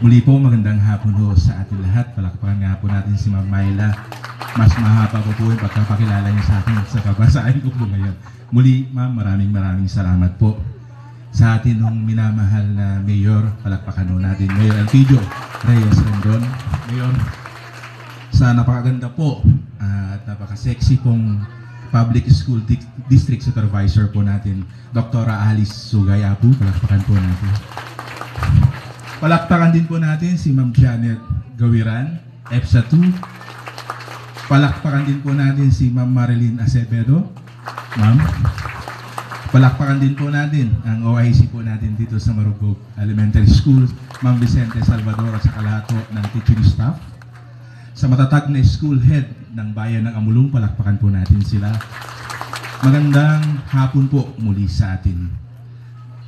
Muli po, magandang hapon ho sa ating lahat. Palakpakan nga po natin si Ma'am Myla. Mas mahaba ko po yung pagkapakilala niya sa akin sa kabasahin ko po ngayon. Muli, Ma'am, maraming salamat po sa atin nung minamahal na Mayor. Palakpakan ho natin, Mayor Elpidio Reyes Rendon. Mayor, sa napakaganda po at napaka-sexy pong Public School District Supervisor po natin, Dr. Alice Sugayapu. Palakpakan po natin. Palakpakan din po natin si Ma'am Janet Gawiran, EPSA 2. Palakpakan din po natin si Ma'am Marilyn Acevedo. Ma'am. Palakpakan din po natin ang OIC po natin dito sa Marugog Elementary School, Ma'am Vicente Salvador at sa lahat po ng teaching staff. Sa matatag na school head ng bayan ng Amulong, palakpakan po natin sila. Magandang hapon po muli sa atin.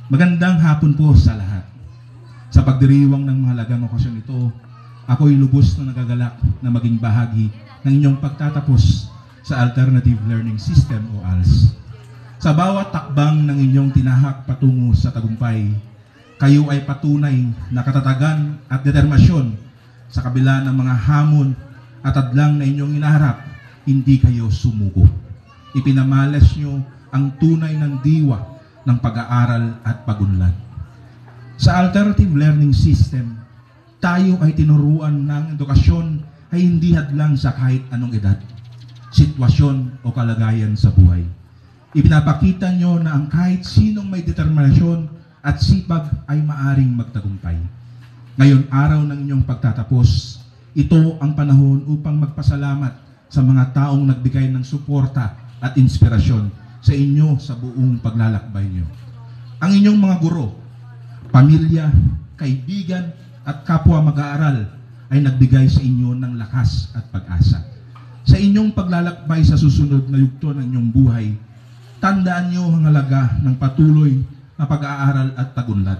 Magandang hapon po sa lahat. Sa pagdiriwang ng mahalagang okasyon ito, ako'y lubos na nagagalak na maging bahagi ng inyong pagtatapos sa Alternative Learning System o ALS. Sa bawat takbang ng inyong tinahak patungo sa tagumpay, kayo ay patunay na katatagan at determinasyon sa kabila ng mga hamon at adlang na inyong inaharap, hindi kayo sumuko. Ipinamalas nyo ang tunay ng diwa ng pag-aaral at pagunlad. Sa Alternative Learning System, tayo ay tinuruan ng edukasyon ay hindi hadlang sa kahit anong edad, sitwasyon o kalagayan sa buhay. Ipinapakita nyo na ang kahit sinong may determinasyon at sipag ay maaring magtagumpay. Ngayon araw ng inyong pagtatapos, ito ang panahon upang magpasalamat sa mga taong nagbigay ng suporta at inspirasyon sa inyo sa buong paglalakbay nyo. Ang inyong mga guro, pamilya, kaibigan at kapwa mag-aaral ay nagbigay sa inyo ng lakas at pag-asa. Sa inyong paglalakbay sa susunod na yugto ng inyong buhay, tandaan nyo ang halaga ng patuloy na pag-aaral at pagunlad.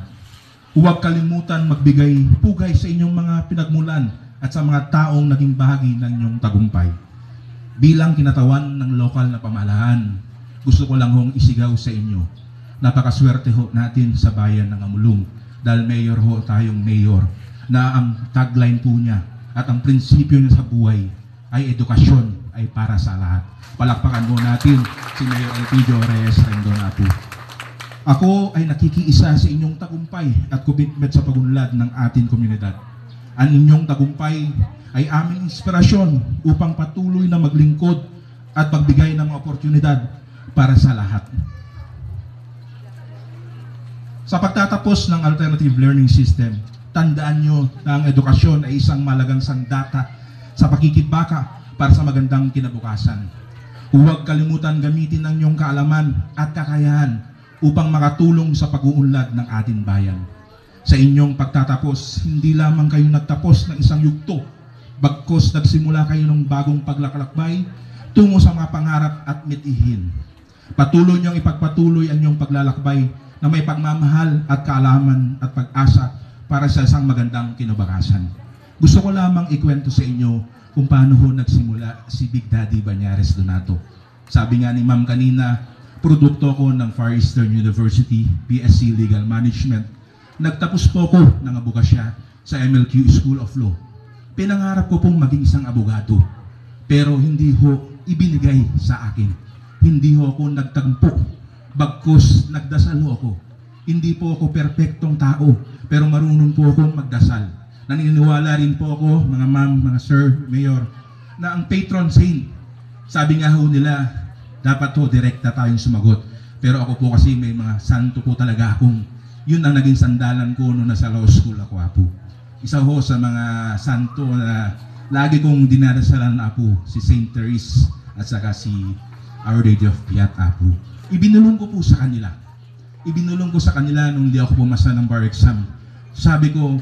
Huwag kalimutan magbigay pugay sa inyong mga pinagmulan at sa mga taong naging bahagi ng inyong tagumpay. Bilang kinatawan ng lokal na pamahalaan, gusto ko lang hong isigaw sa inyo. Napakaswerte ho natin sa bayan ng Amulong dahil mayor ho tayong mayor na ang tagline po niya at ang prinsipyo niya sa buhay ay edukasyon ay para sa lahat. Palakpakan mo natin si Mayor Elpidio Reyes Rendon po. Ako ay nakikiisa sa inyong tagumpay at commitment sa pagunlad ng ating komunidad. Ang inyong tagumpay ay aming inspirasyon upang patuloy na maglingkod at magbigay ng mga oportunidad para sa lahat. Sa pagtatapos ng Alternative Learning System, tandaan nyo na ang edukasyon ay isang malagang sandata sa pakikibaka para sa magandang kinabukasan. Huwag kalimutan gamitin ang iyong kaalaman at kakayahan upang makatulong sa pag-uunlad ng ating bayan. Sa inyong pagtatapos, hindi lamang kayo nagtapos ng isang yugto, bagkus nagsimula kayo ng bagong paglalakbay tungo sa mga pangarap at mitihin. Patuloy niyong ipagpatuloy ang iyong paglalakbay na may pagmamahal at kaalaman at pag-asa para sa isang magandang kinabukasan. Gusto ko lamang ikwento sa inyo kung paano ho nagsimula si Big Daddy Banyares Donato. Sabi nga ni Ma'am kanina, produkto ko ng Far Eastern University, BSc Legal Management. Nagtapos po ko ng abogacya sa MLQ School of Law. Pinangarap ko pong maging isang abogado, pero hindi ho ibinigay sa akin. Hindi ho ako nagtagpo. Bagkus nagdasal ho ako. Hindi po ako perpektong tao, pero marunong po akong magdasal. Naniniwala rin po ako, mga ma'am, mga sir, mayor, na ang patron saint, sabi nga ho nila, dapat ho direkta tayong sumagot. Pero ako po kasi may mga santo po talaga akong, yun ang naging sandalan ko noong nasa law school ako po. Isa ho sa mga santo na lagi kong dinadasalan po, si Saint Therese at saka si Our Lady of Piat po. Ibinulong ko po sa kanila. Ibinulong ko sa kanila nung di ako pumasa ng bar exam. Sabi ko,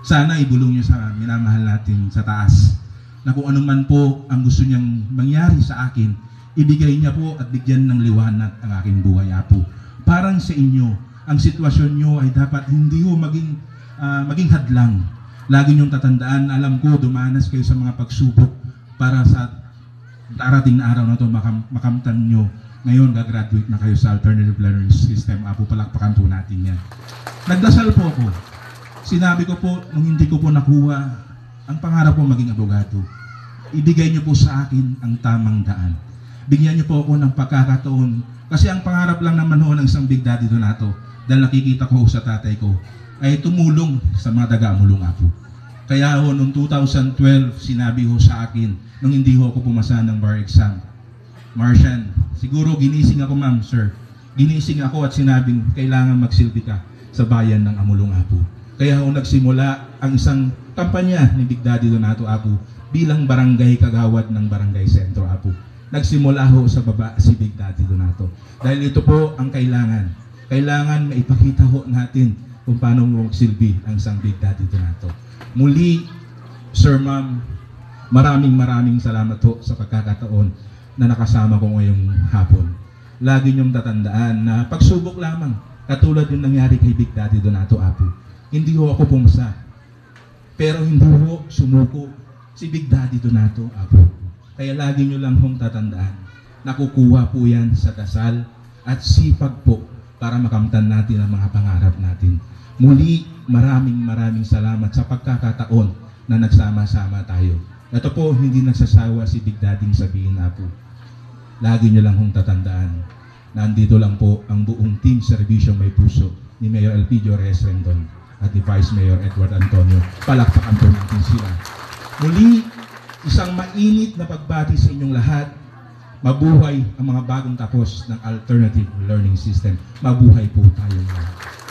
sana ibulong nyo sa minamahal natin sa taas na kung ano man po ang gusto niyang mangyari sa akin, ibigay niya po at bigyan ng liwanag ang aking buhay po. Parang sa inyo, ang sitwasyon nyo ay dapat hindi ho maging hadlang. Lagi nyong tatandaan, alam ko, dumanas kayo sa mga pagsubok para sa darating na araw na ito makamtan nyo. Ngayon, gagraduate na kayo sa Alternative Learning System. Palakpakan po natin yan. Nagdasal po ako. Sinabi ko po, nung hindi ko po nakuha, ang pangarap ko maging abogado. Ibigay niyo po sa akin ang tamang daan. Bigyan niyo po ako ng pagkakataon. Kasi ang pangarap lang naman ho ng isang Big Daddy Donato, dahil nakikita ko sa tatay ko, ay tumulong sa mga taga-Amulong Apo. Kaya ho, noong 2012, sinabi ho sa akin, nung hindi ho ako pumasa ng bar exam, Martian, siguro ginising ako ma'am, sir. Ginising ako at sinabing, kailangan magsilbi ka sa bayan ng Amulong Apo. Kaya ho nagsimula ang isang kampanya ni Big Daddy Donato Apo bilang barangay kagawad ng Barangay Sentro Apo. Nagsimula ho sa baba si Big Daddy Donato. Dahil ito po ang kailangan. Kailangan maipakita ho natin kung paano magsilbi ang isang Big Daddy Donato. Muli, Sir Ma'am, maraming salamat ho sa pagkakataon na nakasama ko ngayong hapon. Lagi niyong tatandaan na pagsubok lamang, katulad yung nangyari kay Big Daddy Donato Apo. Hindi ho ako pumasa, pero hindi ho sumuko si Big Daddy Donato Apo. Kaya lagi niyo lang hong tatandaan, nakukuha po yan sa dasal at sipag po para makamtan natin ang mga pangarap natin. Muli, maraming salamat sa pagkakataon na nagsama-sama tayo. Ito po, hindi nagsasawa si Big Daddy sabihin na po. Lagi niyo lang hong tatandaan, nandito lang po ang buong team Servisyo May Puso ni Mayor Elpidio Reyes Rendon at ni Vice Mayor Edward Antonio. Palakpakan po natin sila. Muli, isang mainit na pagbati sa inyong lahat. Mabuhay ang mga bagong tapos ng alternative learning system. Mabuhay po tayong lahat.